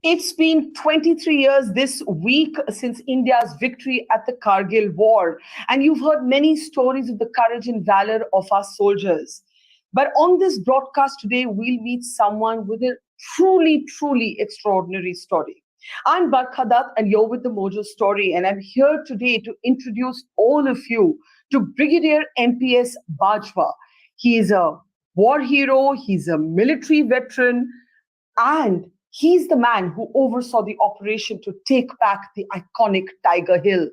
It's been 23 years this week since India's victory at the Kargil war, and you've heard many stories of the courage and valor of our soldiers. But on this broadcast today, we'll meet someone with a truly extraordinary story. I'm Barkha Dutt, and you're with the Mojo Story, and I'm here today to introduce all of you to Brigadier MPS Bajwa. He is a war hero, he's a military veteran, and he's the man who oversaw the operation to take back the iconic Tiger Hill.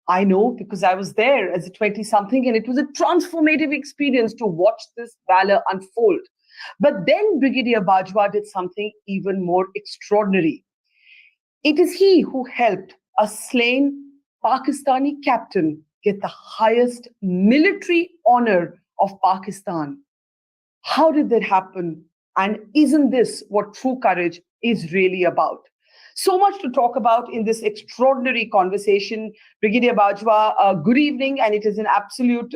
I know because I was there as a 20-something, and it was a transformative experience to watch this valor unfold. But then Brigadier Bajwa did something even more extraordinary. It is he who helped a slain Pakistani captain get the highest military honor of Pakistan. How did that happen? And isn't this what true courage is really about? So much to talk about in this extraordinary conversation. Brigadier Bajwa, good evening, and it is an absolute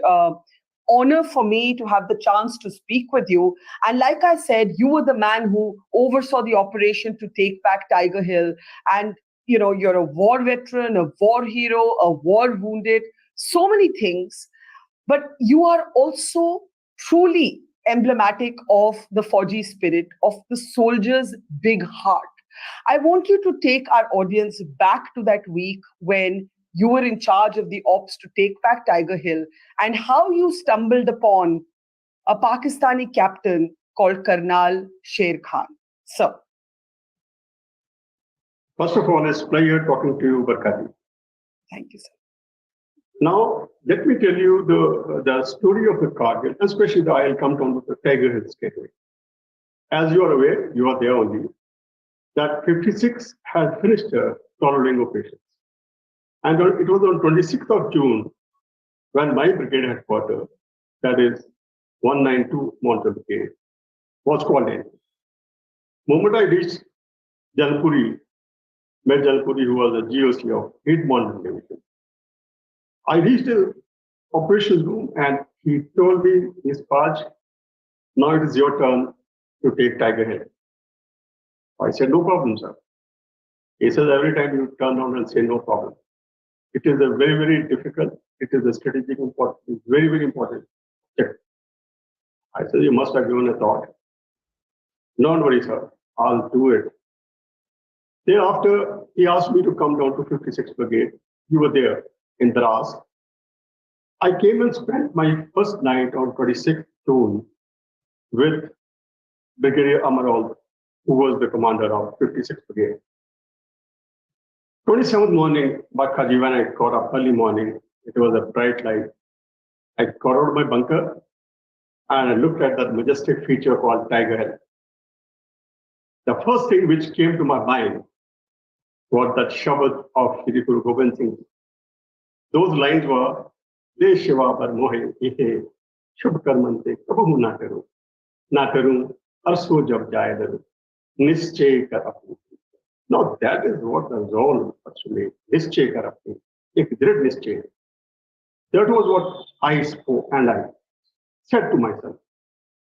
honor for me to have the chance to speak with you. And like I said, you were the man who oversaw the operation to take back Tiger Hill. And you know, you're a war veteran, a war hero, a war wounded, so many things. But you are also truly emblematic of the Fauji spirit, of the soldier's big heart. I want you to take our audience back to that week when you were in charge of the ops to take back Tiger Hill and how you stumbled upon a Pakistani captain called Karnal Khan. So, first of all, it's a pleasure talking to you, Barkha. Thank you, sir. Now, let me tell you the story of the Kargil, especially I'll come down to the Tiger Hill gateway. As you are aware, you are there only, that 56 had finished tornading operations. And it was on 26th of June when my brigade headquarters, that is 192 Mountain Brigade, was called in. The moment I reached Jalpuri, met Jalpuri, who was a GOC of 8 Mountain Division, I reached the operations room and he told me, Miss Paj, now it is your turn to take Tiger Hill. I said, no problem, sir. He says, every time you turn around and say no problem. It is a very difficult, it is a strategic important, it's very important. I said, you must have given a thought. Don't worry, sir, I'll do it. Thereafter, he asked me to come down to 56 Brigade. You were there in Dras. I came and spent my first night on 26th June with Brigadier Amaral, who was the commander of 56th Brigade. 27th morning, Barkha, when I got up early morning, it was a bright light. I got out of my bunker and I looked at that majestic feature called Tiger Hill. The first thing which came to my mind was that Shabad of Shri Guru Gobind Singh. Those lines were, De Shiva Bar Mohe Ihe Shubh Karmante Kabahu Na Karu Arso Jab Jaye Daru Nischay Karapu. Now that is what the zone actually Nischay Karapu. If did Nischay. That was what I spoke and I said to myself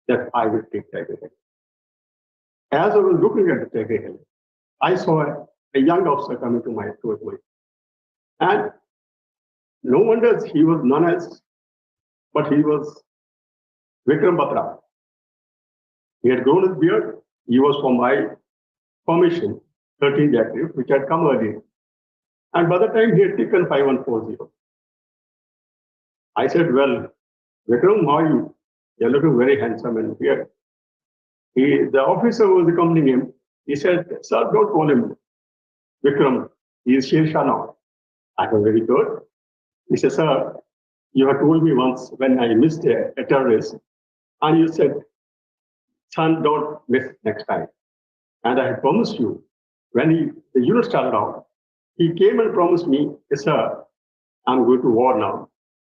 that I will take Tiger Hill. As I was looking at the Tiger Hill, I saw a young officer coming towards me. And no wonder he was known as, but he was Vikram Batra. He had grown his beard. He was from my formation, 13th Active, which had come earlier. And by the time he had taken 5140, I said, well, Vikram, how are you? You're looking very handsome and beard. The officer who was accompanying him, he said, sir, don't call him Vikram. He is Sher Shah now. I was very good. He said, sir, you have told me once when I missed a terrorist, and you said, son, don't miss next time. And I promised you, when the unit started out, he came and promised me, yes, sir, I'm going to war now.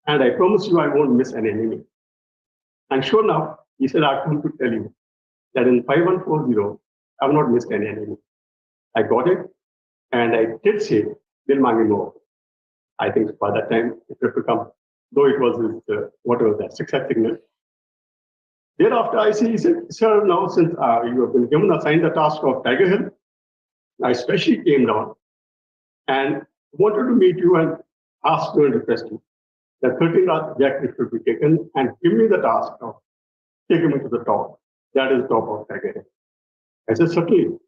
And I promise you I won't miss an enemy. And sure enough, he said, I've come to tell you that in 5140, I've not missed an enemy. I got it, and I did say, Dil Mangi Mo. I think by that time it would become though it was his, whatever that, success signal. Thereafter, I see, he said, sir, now since you have been assigned the task of Tiger Hill, I especially came down and wanted to meet you and ask you and request you that 13th jacket should be taken and give me the task of taking me to the top. That is top of Tiger Hill. I said, certainly,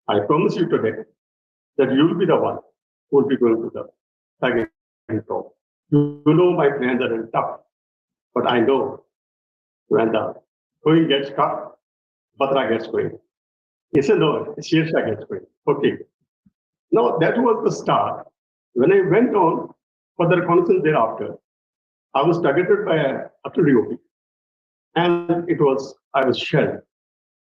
I promise you today that you will be the one who will be going to the Tiger Hill top. You know my plans are very tough, but I know when the going gets cut, Batra gets going. He said, no, Shersha gets going. Okay. Now, that was the start. When I went on for the reconnaissance thereafter, I was targeted by an artillery OP. And I was shelled.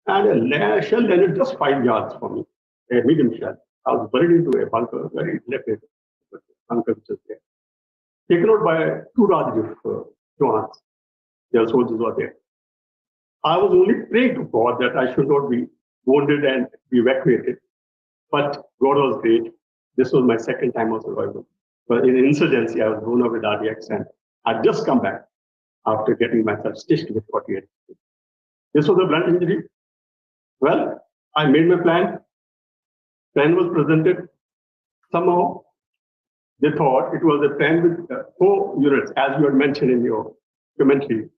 And a shell landed just 5 yards from me, a medium shell. I was buried into a bunker, very dilapidated bunker which is there. Taken out by 2 Rajdev Jawans. Their soldiers were there. I was only praying to God that I should not be wounded and be evacuated. But God was great. This was my second time of survival. But in insurgency, I was blown up with RDX and I'd just come back after getting myself stitched with 48. This was a blunt injury. Well, I made my plan. Plan was presented. Somehow, they thought it was a plan with 4 units, as you had mentioned in your commentary.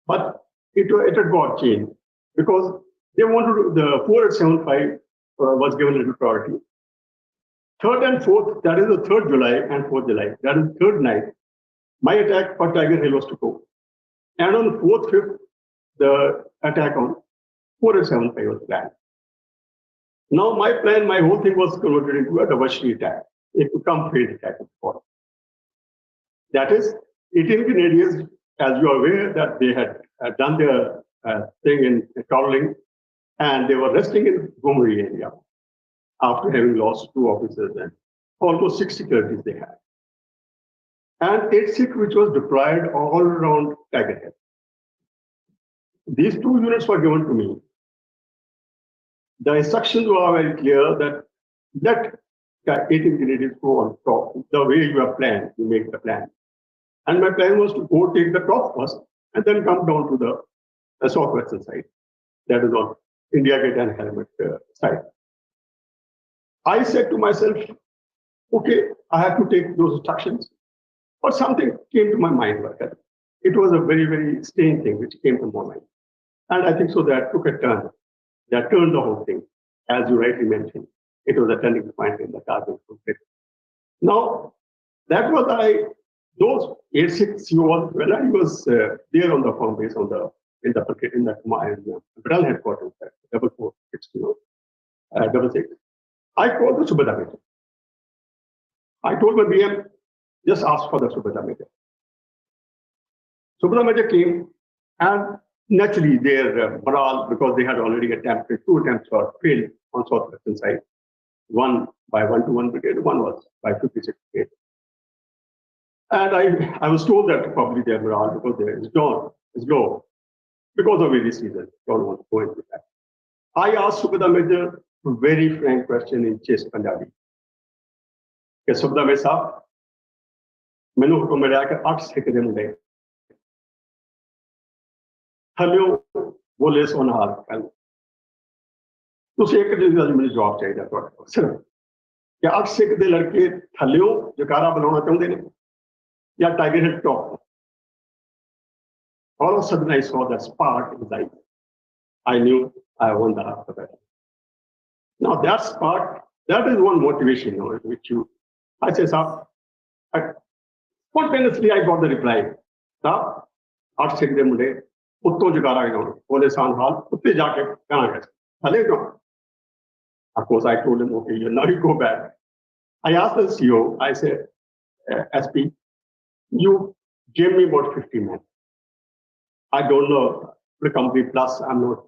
But it had got changed because they wanted to, the 4875 was given little priority. 3rd and 4th, that is the 3rd July and 4th July, that is 3rd night, my attack for Tiger Hill was to go. And on 4th, 5th, the attack on 4875 was planned. Now my plan, my whole thing was converted into a double-street attack. It became phase attack. That is, 18 Grenadiers, as you are aware, that they had done their thing in Kargil, and they were resting in Gumri area after having lost 2 officers and almost 6 securities they had. And 8 Sikh, which was deployed all around Tiger Hill. These 2 units were given to me. The instructions were very clear that let 18 Grenadiers go on top. The way you have planned, you make the plan. And my plan was to go take the top first and then come down to the southwestern side. That is on India Gate and Helmet side. I said to myself, okay, I have to take those instructions. But something came to my mind. It was a very, very strange thing which came to my mind. And I think so that took a turn. That turned the whole thing. As you rightly mentioned, it was a turning point in the Kargil conflict. Now, that was those 8-6 when I was there on the farm base in the battalion headquarters, 446, I called the Subedar Major. I told my BM, just ask for the Subedar Major. Subedar Major came, and naturally their morale, because they had already attempted 2 attempts or failed on southwestern side, one by 121 Brigade, one was by 56 Brigade. And I was told that probably their morale, because there is low, because of various reasons. Don't want to go into that. I asked Subedar Major a very frank question in chaste Punjabi. कि Subedar Major साहब, मैंने हुक्म मिला कि 8 सिख दे मुंडे थल्लियों बोले सोनहाल कल तुसी एक दिन दा मैंने जवाब चाहिए तुहाडे कोल सिर्फ कि 8 सिख दे लड़के थल्लियों जकारा बनाना चाहुंदे ने या tiger hill top. All of a sudden, I saw that spark in his eye. I knew I won the half battle. Now, that spark, that is one motivation, which I said, sir, spontaneously, I got the reply. Sir, 8 Sikh de munde, utto jagara gaun, bole san hal, utte jaake kana gaise. Hale gaun. Of course, I told him, okay, now you go back. I asked the CEO, I said, SP, you gave me about 50 men. I don't know the company, plus I'm not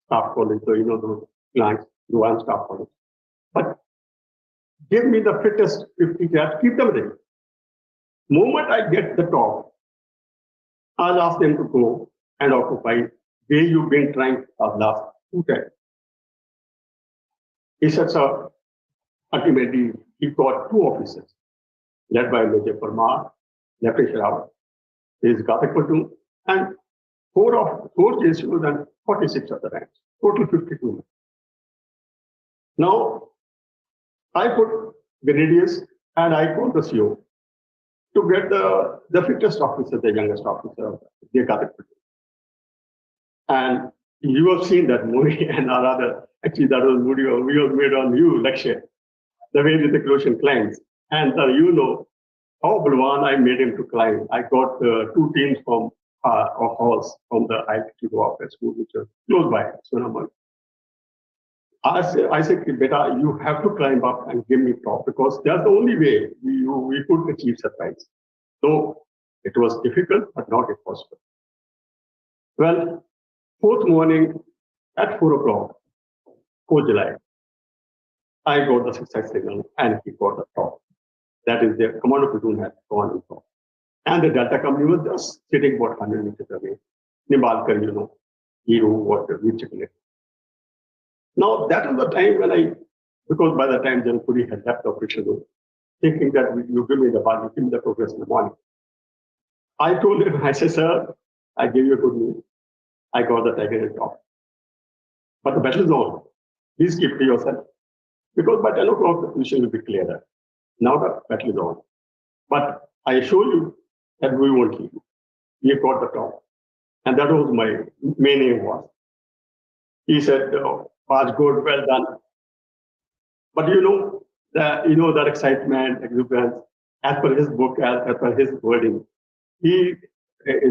staff college, so those clients, do I'm staff college. But give me the fittest 50 cats, keep them ready. Moment I get the top, I'll ask them to go and occupy where you've been trying for the last 2 times. He said, sir, ultimately he got 2 officers, led by Major Parmar, Lieutenant Sharawat, his Ghatak platoon, and four JSUs and 46 other ranks, total 52. Now, I put grenadiers and I called the CO to get the fittest officer, the youngest officer of the Ghatak platoon. And you have seen that movie, and rather, actually, that was movie we have made on you lecture, the way the Croatian climbs. And you know how Balwan I made him to climb. I got 2 teams from of horse from the altitude warfare school, which was close by Sonamar. I said, Beta, you have to climb up and give me top because that's the only way we could achieve surprise. So it was difficult, but not impossible. Well, 4th morning at 4 o'clock, 4 July, I got the success signal and he got the top. That is, the commando platoon had gone in top. And the Delta company was just sitting about 100 meters away. Nimbalkar, you know, he was the chicken. Now, that was the time when because by the time General Puri had left the operation room, thinking that you give me the ball, you give me the progress in the morning. I told him, I said, sir, I gave you a good news. I got the tiger at top. But the battle is on. Please keep to yourself. Because by 10 o'clock, the position will be clearer. Now the battle is on. But I assure you that we won't leave. We have got the top. And that was my main aim was. He said, was good, well done. But you know that excitement, exuberance, as per his book, as per his wording, he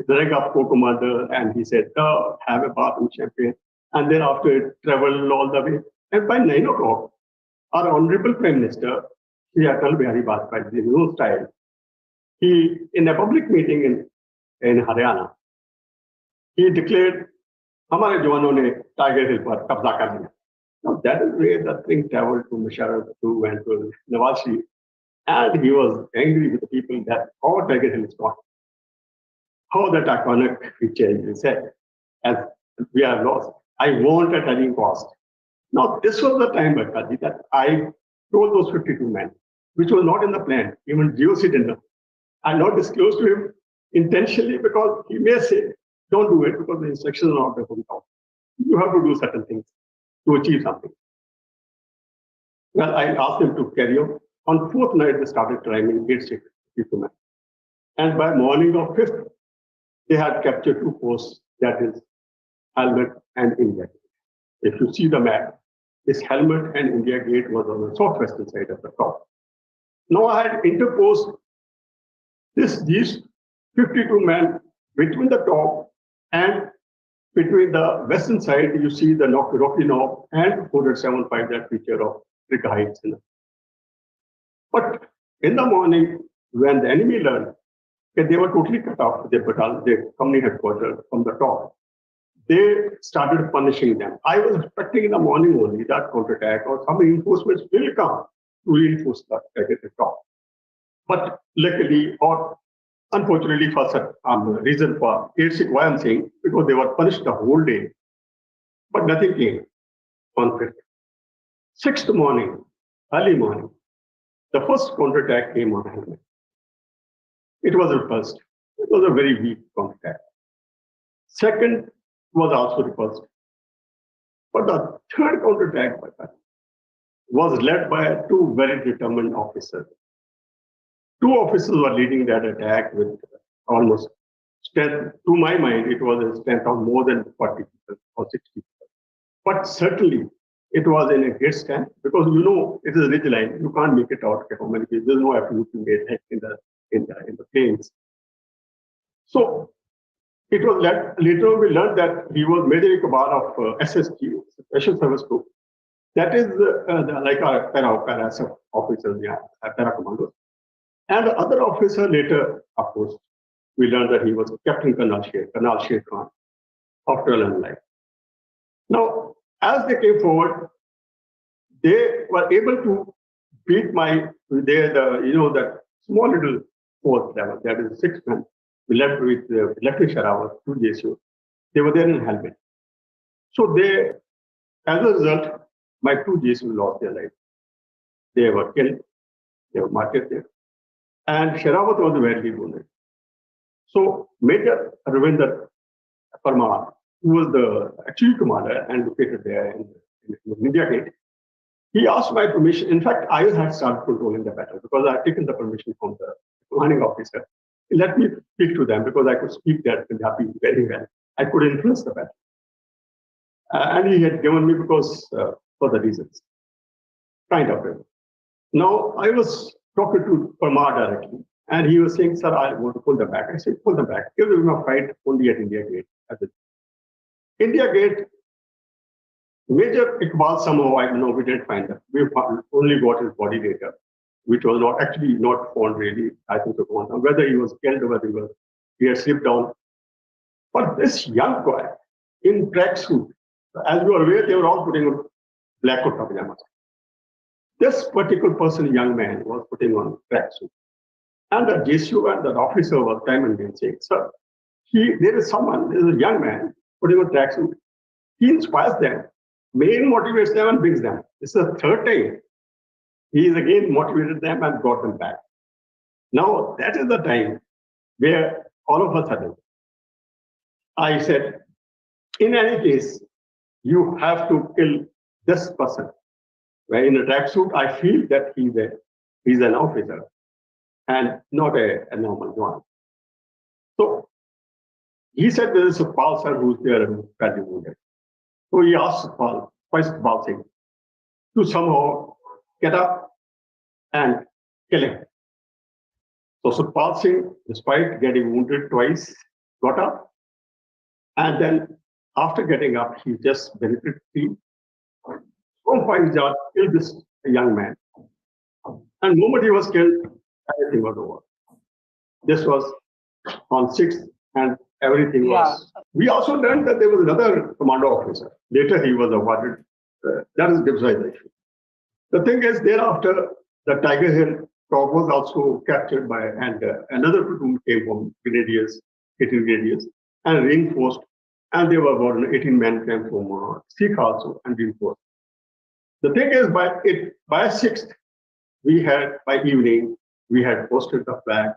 dragged up co-commander and he said, have a bath in champagne. And then after travel all the way. And by 9 o'clock, our Honorable Prime Minister, Shri Atal Bihari Vajpayee, in his style, he, in a public meeting in Haryana, he declared, हमारे जवानों ने tiger हिल पर कब्जा कर लिया. Now that is where the thing traveled to Musharraf, to and to Nawaz Sharif, and he was angry with the people that how Tiger Hill is gone, how that iconic feature is said, as we are lost. I want at any cost. Now this was the time, Bakaji, that I told those 52 men, which was not in the plan. Even GOC didn't know. I not disclosed to him intentionally because he may say, don't do it because the instructions are not from top. You have to do certain things to achieve something. Well, I asked them to carry on. On 4th night, they started climbing 862 men. And by morning of 5th, they had captured 2 posts, that is Helmet and India Gate. If you see the map, this Helmet and India Gate was on the southwestern side of the top. Now I had interposed these 52 men between the top and between the western side, you see the Rocky Knob and 475, that feature of Trick Heights. But in the morning, when the enemy learned that they were totally cut off, their company headquarters from the top, they started punishing them. I was expecting in the morning only that counterattack or some reinforcements will come to reinforce the top. But luckily, or unfortunately, for some reason for why I'm saying, because they were punished the whole day, but nothing came on 5th. 6th morning, early morning, the first counterattack came on Helmet. It was repulsed. It was a very weak counterattack. Second was also repulsed. But the third counterattack was led by 2 very determined officers. 2 officers were leading that attack with almost strength. To my mind, it was a strength of more than 40 people or 60 people. But certainly, it was in a great stand because you know it is a ridge line. You can't make it out. There's no absolute made in the plains. So it was later we learned that he was Major Kabar of SSG, Special Service Group. That is like our para officers, para commandos. And the other officer later, of course, we learned that he was Captain Karnal Khan of Royal Life. Now, as they came forward, they were able to beat that small little force level, that is 6 men. We left with Lieutenant Sharawat, 2 JSU. They were there in Helmet. So as a result, my 2 JSU lost their life. They were killed. They were martyred there. And Sharawat was badly wounded. So Major Ravinder Parmar, who was the chief commander and located there in India Gate, he asked my permission. In fact, I had started controlling the battle because I had taken the permission from the commanding officer. He let me speak to them because I could speak that Punjabi very well. I could influence the battle. And he had given me because for the reasons. Kind of it. Now, I was talking to Parmar directly, and he was saying, sir, I want to pull them back. I said, pull them back. Give them a fight only at India Gate. India Gate, Major Iqbal, somehow, I don't know, we didn't find him. We only got his body later, which was not found really, I think, whether he was killed or whether he had slipped down. But this young guy in tracksuit, as you are aware, they were all putting on black coat pajamas. This particular person, young man, was putting on tracksuit. And the JSU and the officer was time and again saying, sir, there is a young man putting on tracksuit. He inspires them, main motivates them and brings them. This is the third time. He is again motivated them and brought them back. Now, that is the time where all of a sudden, I said, in any case, you have to kill this person. Where in a tracksuit, I feel that he's an officer and not a normal one. So he said there is a Pal sir who's there and badly wounded. So he asked Pal, Pal Singh, to somehow get up and kill him. So Pal Singh, despite getting wounded twice, got up. And then after getting up, he just deliberately from five yards killed this young man. And the moment he was killed, everything was over. This was on 6th, and everything was. We also learned that there was another commando officer. Later, he was awarded. That is Gibbs issue. The thing is, thereafter, the Tiger Hill top was also captured by, and another platoon came from Grenadiers, 18 Grenadiers, and reinforced. And they were about 18 men came from Sikh also and reinforced. The thing is, by 6th, by evening, we had posted the flag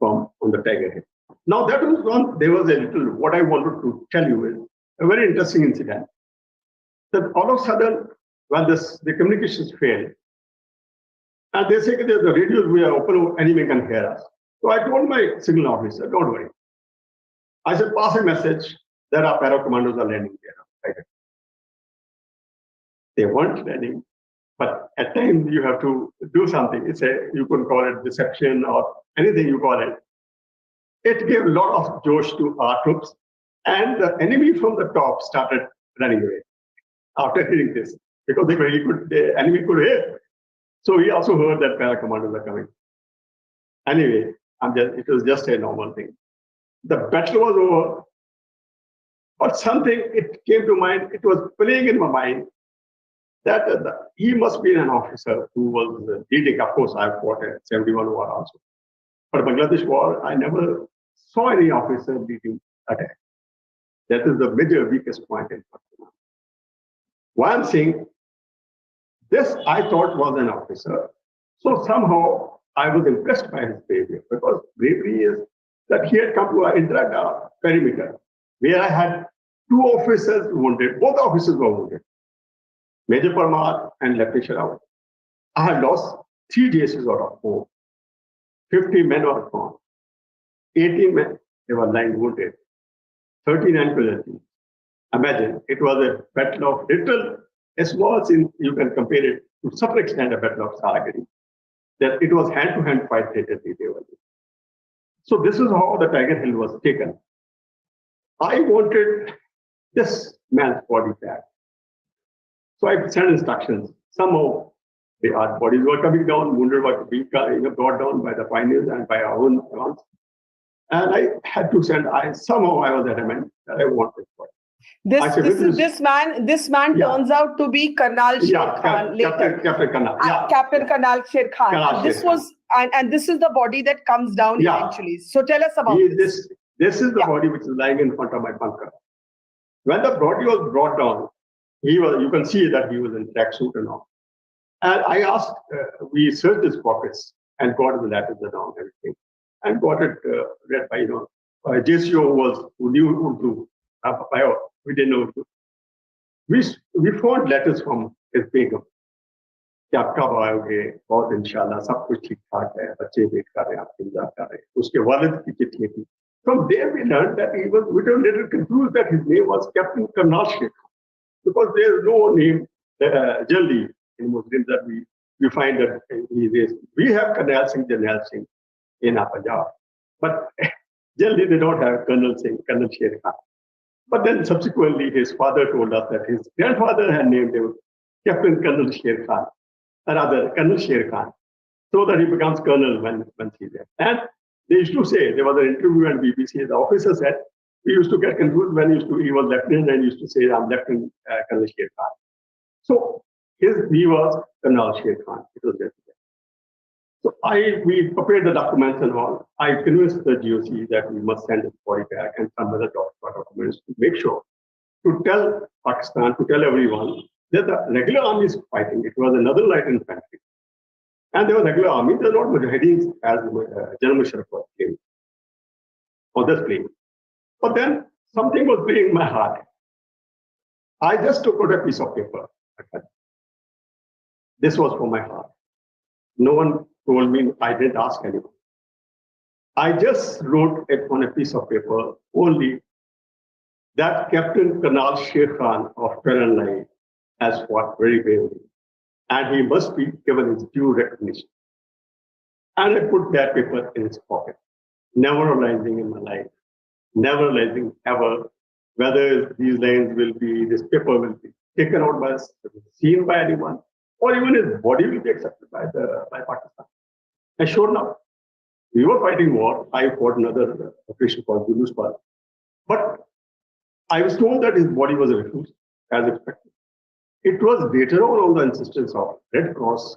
on the Tiger Hill. Now that was one, there was a little, what I wanted to tell you is a very interesting incident. That all of a sudden, when the communications failed, and they say that the radios we are open, enemy can hear us. So I told my signal officer, don't worry. I said, pass a message, there are para commandos are landing there. They weren't landing, but at times you have to do something. You could call it deception or anything you call it. It gave a lot of josh to our troops, and the enemy from the top started running away after hearing this because the enemy could hear. So he also heard that para commandos are coming. Anyway, it was just a normal thing. The battle was over, but something it came to mind. It was playing in my mind that he must be an officer who was leading. Of course, I fought a 71 war also. But Bangladesh war, I never saw any officer leading attack. That is the major weakest point in Pakistan. Why I'm saying this, I thought was an officer. So somehow I was impressed by his behavior because bravery is that he had come to an indirect perimeter where I had 2 officers wounded. Both officers were wounded. Major Parmar and Lieutenant Sharawat. I had lost 3 JSUs out of 4. 50 men were gone. 18 men, they were lying wounded. 39 casualties. Imagine, it was a battle of a small scene, you can compare it to some extent a battle of Saragiri. That it was hand-to-hand fight later. So this is how the Tiger Hill was taken. I wanted this man's body back. So I sent instructions. Somehow, our bodies were coming down, wounded were being brought down by the pioneers and by our own guns. And I had to send. Somehow I was adamant that I wanted body. This man turns out to be Karnal Khan later. Captain Karnal. Captain Karnal Khan. This is the body that comes down eventually. So tell us about this. This is the body which is lying in front of my bunker. When the body was brought down, you can see that he was in tracksuit and all. And I asked, we searched his pockets and got the letters down, everything, and got it read by, JCO who knew Urdu. We didn't know Urdu. We found letters from his begum. कि आप कब आओगे, बहुत इंशाल्लाह सब कुछ ठीक ठाक है, बच्चे वेट कर रहे हैं, आप इंतजार कर रहे हैं. उसके वालिद की चिट्ठी थी. From there we learned that he was, we were a little confused that his name was Captain Karnal Khan, because there is no name generally in Muslims that we find that he is. We have Karnal Singh, Jarnail Singh in Punjab, but generally they don't have Colonel Singh, Colonel Sher Khan. But then subsequently his father told us that his grandfather had named him Captain Colonel Sher Khan, or rather Colonel Sher Khan, so that he becomes colonel when he's there. And they used to say, there was an interview on BBC, the officer said, we used to get confused when he was lieutenant and used to say, I'm Lieutenant Colonel Sher Khan. So he was Colonel Sher Khan. It was there. So we prepared the documents and all. I convinced the GOC that we must send the body back and some other documents to make sure, to tell Pakistan, to tell everyone that the regular army is fighting. It was another light infantry. And there was regular army, there were not Mujahideen as General Musharraf was claiming on this plane. But then something was playing my heart. I just took out a piece of paper. This was for my heart. No one told me, I didn't ask anyone. I just wrote it on a piece of paper only that Captain Karnal Khan of Frontline has fought very bravely, and he must be given his due recognition. And I put that paper in his pocket, never realizing in my life, never realizing ever whether these lines will be, this paper will be taken out by, seen by anyone, or even his body will be accepted by Pakistan. And sure enough, we were fighting war. I fought another operation called Juluspa. But I was told that his body was refused, as expected. It was later on the insistence of Red Cross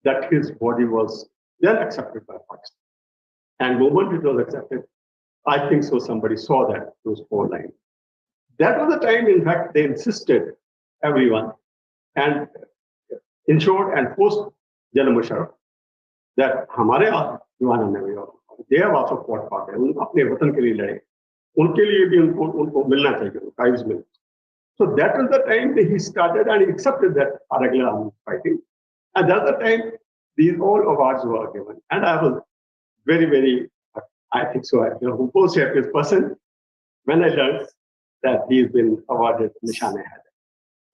that his body was then accepted by Pakistan. And the moment it was accepted, I think so somebody saw that, those 4 lines. That was the time, in fact, they insisted, everyone, and ensured and forced General Musharraf that हमारे जवानों ने भी, they have also fought for them, अपने वतन के लिए लड़े, उनके लिए भी उनको मिलना चाहिए, tribes मिलना. So that was the time that he started and he accepted that our regular army is fighting. And that's the time these all awards were given. And I was very, very, I think so, most happiest person when I learned that he's been awarded Nishane-e-Haider.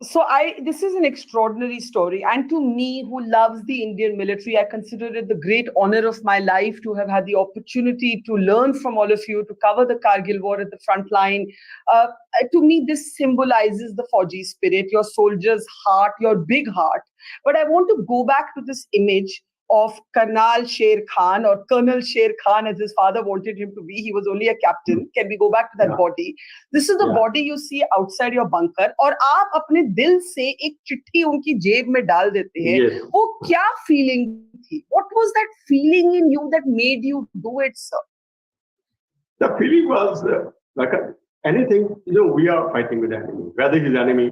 So this is an extraordinary story. And to me, who loves the Indian military, I consider it the great honor of my life to have had the opportunity to learn from all of you, to cover the Kargil war at the front line. To me, this symbolizes the Fauji spirit, your soldier's heart, your big heart. But I want to go back to this image of Karnal Sher Khan, or Colonel Sher Khan, as his father wanted him to be. He was only a captain. Can we go back to that body? This is the body you see outside your bunker. और आप अपने दिल से एक चिट्ठी उनकी जेब में डाल देते हैं. वो क्या feeling थी? What was that feeling in you that made you do it, sir? The feeling was like anything, we are fighting with the enemy. Whether his enemy,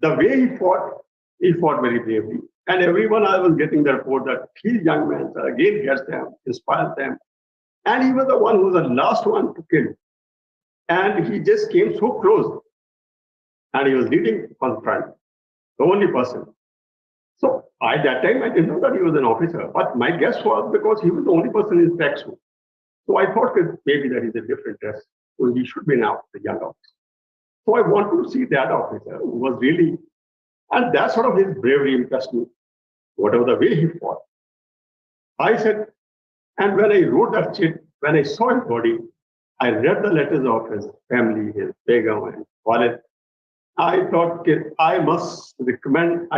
the way he fought very bravely. And everyone, I was getting the report that these young men again gets them, inspires them. And he was the one who was the last one to kill. And he just came so close. And he was leading on the front, the only person. So at that time, I didn't know that he was an officer. But my guess was because he was the only person in tracksuit. So I thought maybe that is a different dress. So he should be now the young officer. So I want to see that officer who was really, and that sort of his bravery impressed me, whatever the way he fought. I said, and when I wrote that chit, when I saw his body, I read the letters of his family, his begum and wallet. I thought, I must recommend,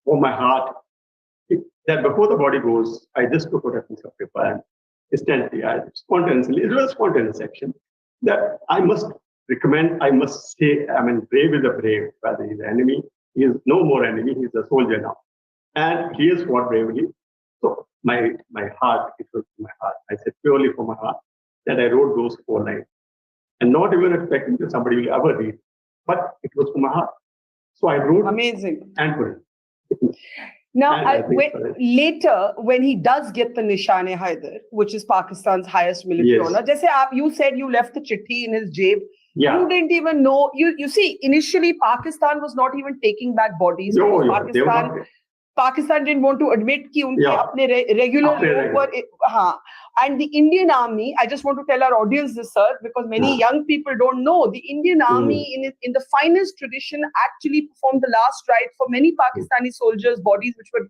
for my heart, that before the body goes, I just took out a piece of paper and instantly, it was a spontaneous action, that I must recommend, I must say, brave is a brave, whether he's the enemy. He is no more enemy, he's a soldier now. And he has fought bravely. So my heart, it was my heart. I said purely from my heart that I wrote those 4 lines. And not even expecting that somebody will ever read. But it was from my heart. So I wrote. Amazing. And put it. Now, later, when he does get the Nishane-e-Haidar, which is Pakistan's highest military honor, you said you left the chitti in his jab. Yeah. You didn't even know. You see, initially, Pakistan was not even taking back bodies. No, Pakistan didn't want to admit कि उनके अपने regular and the Indian Army, I just want to tell our audience this, sir, because many young people don't know, the Indian Army in the finest tradition actually performed the last rite for many Pakistani soldiers' bodies which were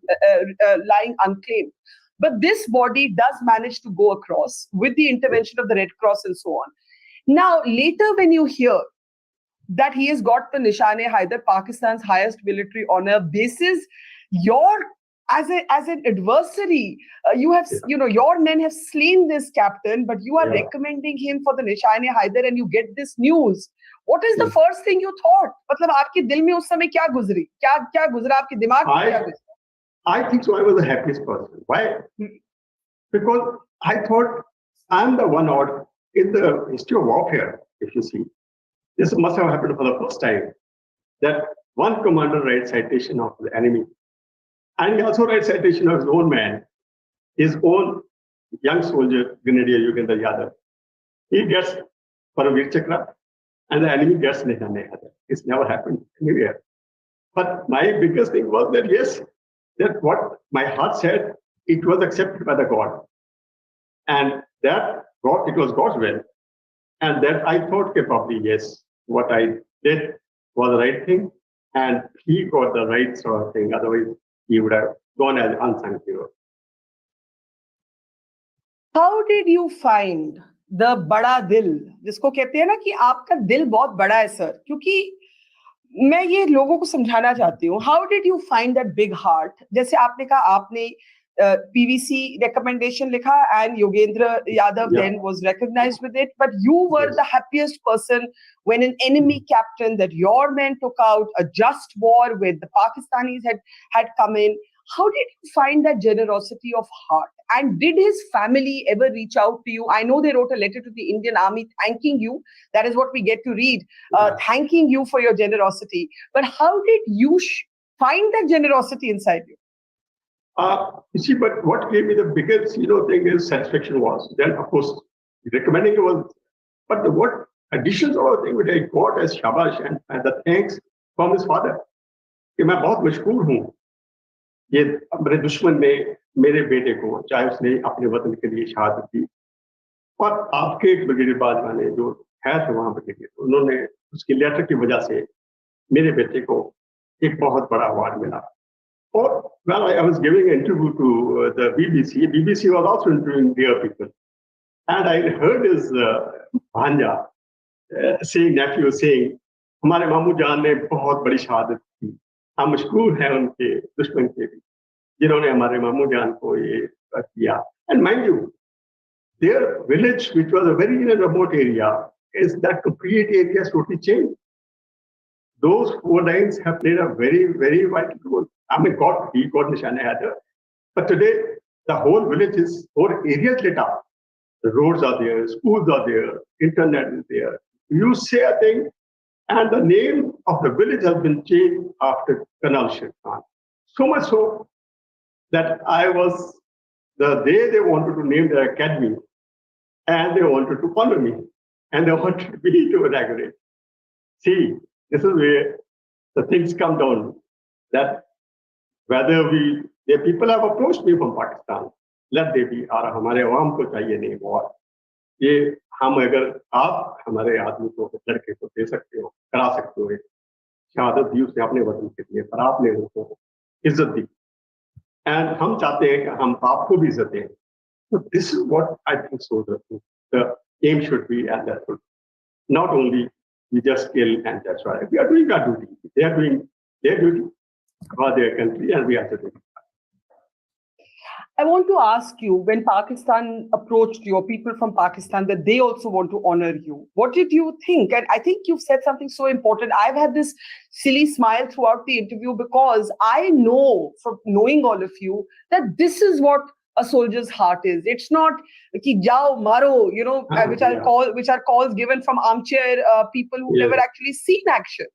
lying unclaimed. But this body does manage to go across with the intervention of the Red Cross and so on. Now, later when you hear that he has got the Nishane-e-Haidar, Pakistan's highest military honor, basis as an adversary, your men have slain this captain, but you are recommending him for the Nishane-e-Haidar, and you get this news. What is the first thing you thought? मतलब आपके दिल में उस समय क्या गुजरी? क्या गुजरा आपके दिमाग में क्या गुजरा? I think so. I was the happiest person. Why? Because I thought I'm the one out in the history of warfare. If you see, this must have happened for the first time that one commander writes citation of the enemy. And he also writes citation of his own man, his own young soldier, Brigadier Yogendra Yadav. He gets Paramveer Chakra, and the enemy gets Nishane-e-Haidar. It's never happened anywhere. But my biggest thing was that, yes, that what my heart said, it was accepted by the God. And that God, it was God's will. And that I thought, okay, probably, yes, what I did was the right thing. And he got the right sort of thing. Otherwise, he would have gone as unsung hero. How did you find the बड़ा दिल, जिसको कहते हैं ना कि आपका दिल बहुत बड़ा है सर, क्योंकि मैं ये लोगों को समझाना चाहती हूँ. How did you find that big heart? जैसे आपने कहा आपने PVC recommendation likha and Yogendra Yadav then was recognized with it, but you were the happiest person when an enemy captain that your men took out, a just war where the Pakistanis had come in. How did you find that generosity of heart? And did his family ever reach out to you? I know they wrote a letter to the Indian Army thanking you. That is what we get to read, thanking you for your generosity. But how did you find that generosity inside you? You see, but what gave me the biggest, thing is satisfaction was. Then, of course, recommending it was, but what additions or thing which I got as shabash and the thanks from his father. कि मैं बहुत मशहूर हूँ ये मेरे दुश्मन ने मेरे बेटे को, चाहे उसने अपने वतन के लिए शहादत दी, और आपके एक ब्रिगेडियर बाजवा ने जो है थे वहाँ ब्रिगेडियर, उन्होंने उसकी लेटर की वजह से मेरे बेटे को एक बहुत बड़ा अवार्ड मिला. Or, well, I was giving an interview to the BBC. BBC was also interviewing their people. And I heard his bhanja nephew saying, हमारे मामू जान ने बहुत बड़ी शहादत की. हम मशहूर हैं उनके दुश्मन के भी, जिन्होंने हमारे मामू जान को ये किया. And mind you, their village, which was a very remote area, is that complete area is totally changed. Those 4 lines have played a very, very vital role. I mean, he got Nishane-e-Haidar. But today, the whole village whole area is lit up. The roads are there, schools are there, internet is there. You say a thing, and the name of the village has been changed after Karnal Khan. So much so that I was, the day they wanted to name the academy, and they wanted to honor me, and they wanted me to inaugurate. See, this is where the things come down. That whether the people have approached me from Pakistan, let they be, और हमारे अवाम को चाहिए नहीं और ये हम अगर आप हमारे आदमी को लड़के को दे सकते हो, करा सकते हो, शहादत दी उसने अपने वतन के लिए, पर आपने उनको इज्जत दी, and हम चाहते हैं कि हम आपको भी इज्जत दें. So this is what I think so the aim should be, and that should not only we just kill and that's why we are doing our duty. They are doing their duty for their country, and we are doing. I want to ask you, when Pakistan approached you, or people from Pakistan, that they also want to honor you, what did you think? And I think you've said something so important. I've had this silly smile throughout the interview because I know from knowing all of you that this is what a soldier's heart is. It's not ki jao maro, which are calls given from armchair people who never actually seen action.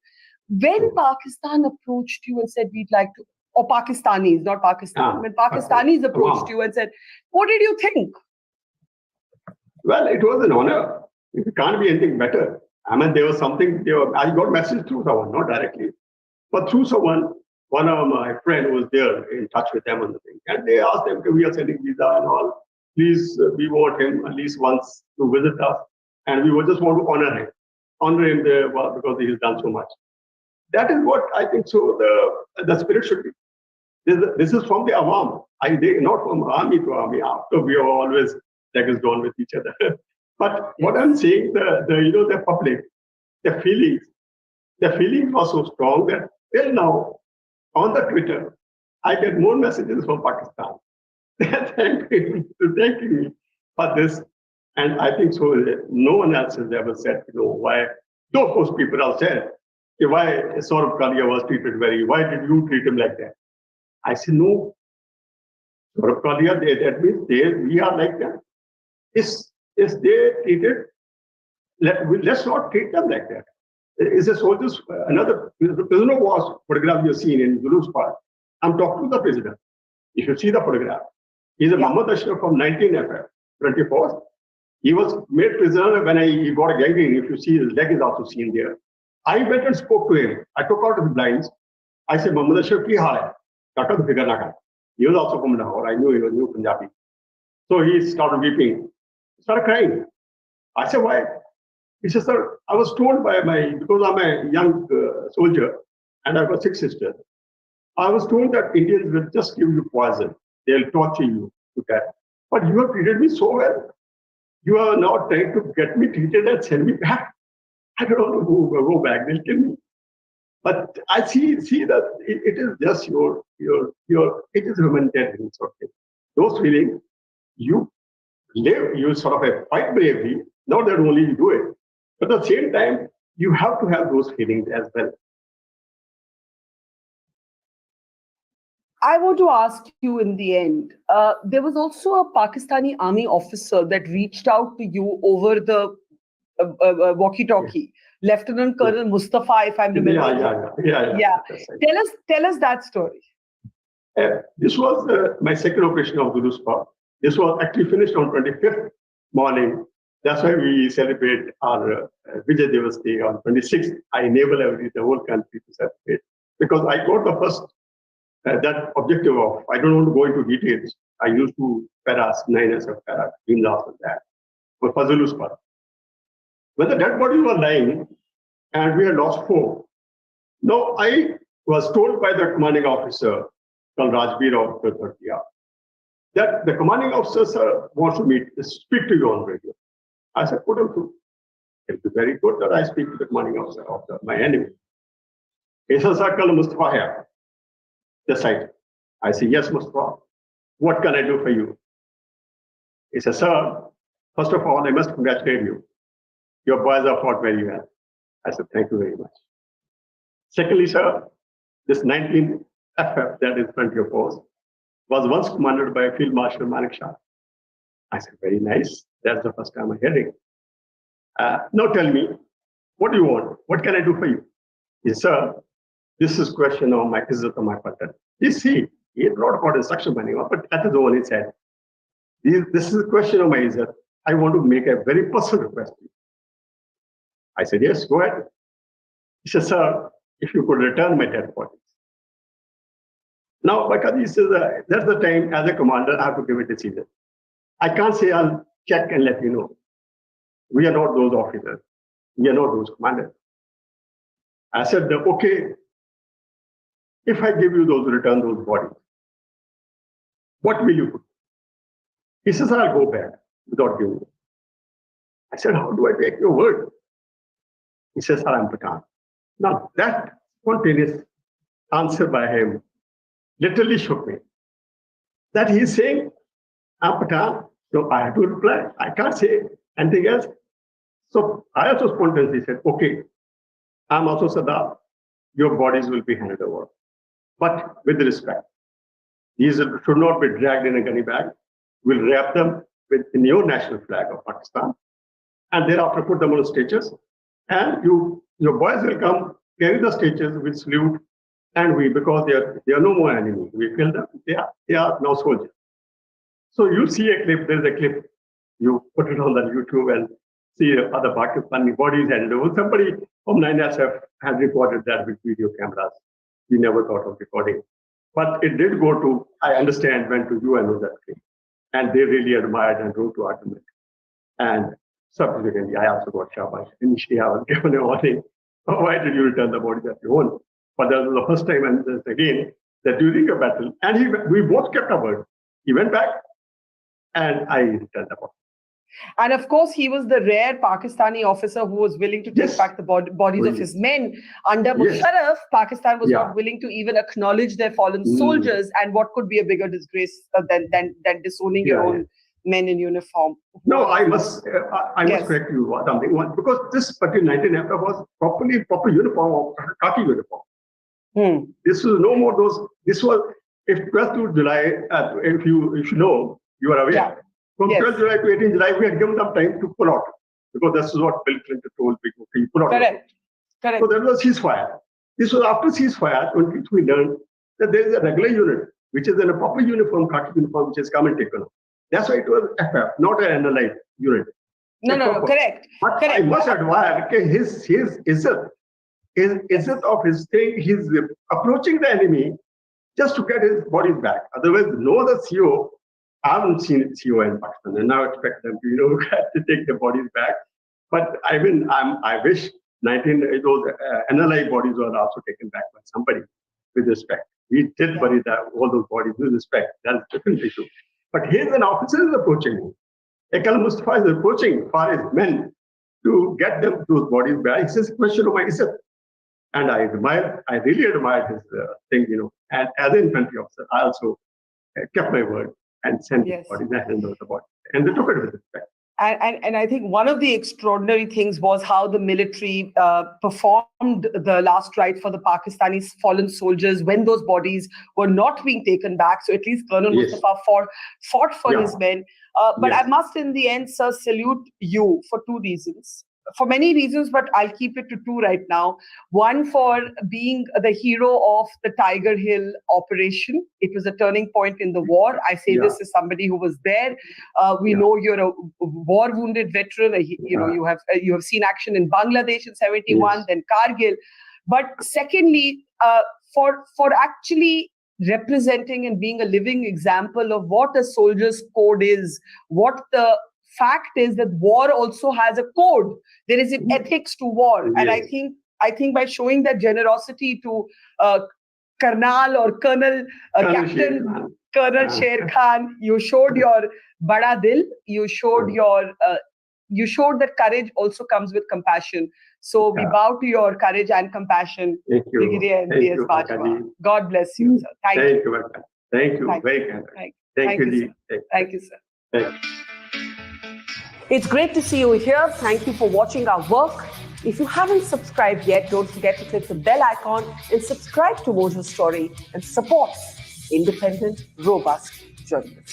When Pakistan approached you and said, we'd like to or Pakistanis, not Pakistan, when Pakistanis approached you and said, what did you think? Well, it was an honor. It can't be anything better. I mean, there was something, I got message through someone, not directly, but through someone, one of my friend was there in touch with them on the thing. And they asked them, we are sending visa and all. Please, we want him at least once to visit us. And we would just want to honor him there because he has done so much. That is what I think so the spirit should be. This is from the Awam. Not from army to army. After we are always legs down with each other. But what I'm saying, the public, the feelings were so strong that till now, on the Twitter, I get more messages from Pakistan. Thanking me for this. And I think so. No one else has ever said, why. Though, of course, people have said, why Saurabh Kalia was treated why did you treat him like that? I said, no. Saurabh Kalia, that means we are like that. Is they treated, let's not treat them like that. Is a soldier's, another prisoner was photograph you've seen in Zulu's part. I'm talking to the prisoner. You should see the photograph. He's a Muhammad Ashraf from 1924. He was made prisoner when he got a gangrene. If you see, his leg is also seen there. I went and spoke to him. I took out his blinds. I said, Muhammad Ashraf, ki hal hai? Kaka to figure na. He was also from Lahore. I knew he was new Punjabi. So he started weeping. He started crying. I said, why? He said, sir, I was told because I'm a young soldier and I've got 6 sisters. I was told that Indians will just give you poison. They'll torture you to death. But you have treated me so well. You are now trying to get me treated and send me back. I don't want to go back. They'll kill me. But I see that it is just it is humanitarian sort of thing. Those feelings, you sort of fight bravely. Not that only you do it, but at the same time, you have to have those feelings as well. I want to ask you in the end, there was also a Pakistani army officer that reached out to you over the walkie-talkie, Lieutenant Colonel Mustafa, if I'm remembering. Yeah. Tell us that story. This was my second operation of Zulu Spot. This was actually finished on 25th morning. That's why we celebrate our Vijay Diwas Day on 26th. I enable the whole country to celebrate because I got the first that objective of, I don't want to go into details. I used to paras, 9 years of paras, dream loss of that. But for Zulu Spot. When the dead bodies were lying and we had lost 4. Now I was told by the commanding officer, Colonel Rajbir of the 30th, that the commanding officer, sir, wants to speak to you on radio. I said, put him through. It would be very good that I speak to the commanding officer of my enemy. He says, sir, Colonel Mustafa here. The site. I say, yes, Mustafa. What can I do for you? He says, sir, first of all, I must congratulate you. Your boys have fought very well. I said, thank you very much. Secondly, sir, this 19th FF that is front of your post was once commanded by Field Marshal Manik Shah. I said, very nice. That's the first time I'm hearing. Now tell me, what do you want? What can I do for you? He said, sir, this is question of my izzat of my partner. You see, he had not got instruction by anyone, but that is the one he said. This is a question of my izzat. I want to make a very personal request to you. I said, yes, go ahead. He said, sir, if you could return my dead bodies. Now, because he says, that's the time as a commander, I have to give a decision. I can't say I'll check and let you know. We are not those officers. We are not those commanders. I said, okay, if I give you return those bodies, what will you do? He says, I'll go back without giving you. I said, how do I take your word? He says, I'm Pathan. Now, that spontaneous answer by him literally shook me. That he's saying, I'm Pathan. So I have to reply. I can't say anything else. So I also spontaneously said, okay, I'm also Sardar. Your bodies will be handed over. But with respect, these should not be dragged in a gunny bag. We'll wrap them in your national flag of Pakistan and thereafter put them on stretchers. And your boys will come, carry the stretchers with salute And because they are no more enemy, we killed them. They are now soldiers. So you see a clip. There's a clip. You put it on the YouTube and see other Pakistani bodies. And somebody from 9SF had recorded that with video cameras. We never thought of recording, but it did go to. I understand went to UNO that clip, and they really admired and wrote to argument. And subsequently, I also got shabash. Initially, I was given a warning. Oh, why did you return the body that you own? But that was the first time, and this again, that during a battle, and we both kept our word. He went back, and I returned the body. And of course, he was the rare Pakistani officer who was willing to take back the bodies of his men. Under Musharraf, Pakistan was not willing to even acknowledge their fallen soldiers. And what could be a bigger disgrace than disowning your own men in uniform? No, I must correct you something. Because this particular 19 was proper uniform, khaki uniform. This was no more those. This was if 12th of July. If you know, you are aware. Yeah. From 12th July to 18th July, we had given them time to pull out because this is what Bill Clinton told people. Pull out. Correct. So there was a ceasefire. This was after ceasefire, on which we learned that there is a regular unit which is in a proper uniform, khaki uniform, which has come and taken off. That's why it was FF, not an NLI unit. No, correct. But correct. I must admire his izzat of his thing. He's approaching the enemy just to get his bodies back. Otherwise, no other CO. I haven't seen CO in Pakistan, and now expect them to to take the bodies back. But I mean, I wish those NLI bodies were also taken back by somebody with respect. We did bury all those bodies with respect. That's a different issue. But here's an officer is approaching me. Ekal Mustafa is approaching for his men to get them those bodies back. He says, question of my izzat. And I really admired his thing, And as an infantry officer, I also kept my word and sent the bodies and handed the body. And they took it with respect. And I think one of the extraordinary things was how the military performed the last rites for the Pakistani fallen soldiers when those bodies were not being taken back. So at least Colonel Mustafa fought for his men. But I must in the end, sir, salute you for two reasons. For many reasons, but I'll keep it to two right now. One, for being the hero of the Tiger Hill operation. It was a turning point in the war. I say this as somebody who was there. We know you're a war-wounded veteran. You have seen action in Bangladesh in 71, then Kargil. But secondly, for actually representing and being a living example of what a soldier's code is, what the fact is that war also has a code. There is an ethics to war. And I think by showing that generosity to Karnal or Colonel, Captain Karnal Sher Khan, you showed your bada dil, you showed that courage also comes with compassion. So we bow to your courage and compassion, Brigadier MPS Bajwa. God bless you, sir. Thank you. Thank you. Very kind. Thank you, sir. Thank you, sir. Thank you. It's great to see you here. Thank you for watching our work. If you haven't subscribed yet, don't forget to click the bell icon and subscribe to Mojo Story and support independent, robust journalism.